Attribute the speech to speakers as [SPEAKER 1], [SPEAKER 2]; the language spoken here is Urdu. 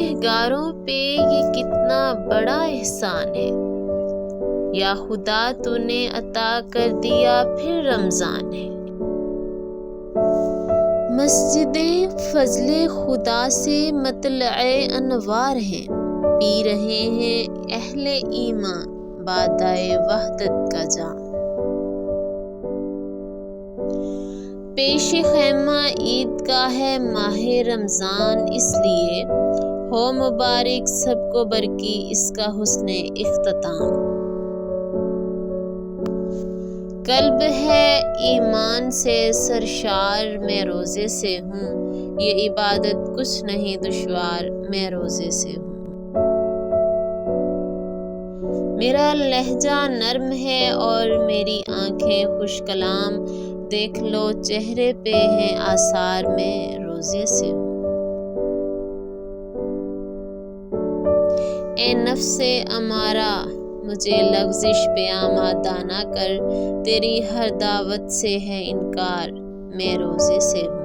[SPEAKER 1] گنہگاروں پہ یہ کتنا بڑا احسان ہے، یا خدا تو نے عطا کر دیا پھر رمضان ہے۔ مسجدیں فضل خدا سے مطلع انوار ہیں، پی رہے ہیں اہل ایمان بادائے وحدت کا جام۔ پیش خیمہ عید کا ہے ماہ رمضان، اس لیے ہو مبارک سب کو برکی اس کا حسن اختتام۔ قلب ہے ایمان سے سرشار، میں روزے سے ہوں، یہ عبادت کچھ نہیں دشوار، میں روزے سے ہوں۔ میرا لہجہ نرم ہے اور میری آنکھیں خوش کلام، دیکھ لو چہرے پہ ہیں آثار، میں روزے سے ہوں۔ اے نفس امارہ مجھے لغزش پہ آمادہ نہ کر، تیری ہر دعوت سے ہے انکار، میں روزے سے ہوں۔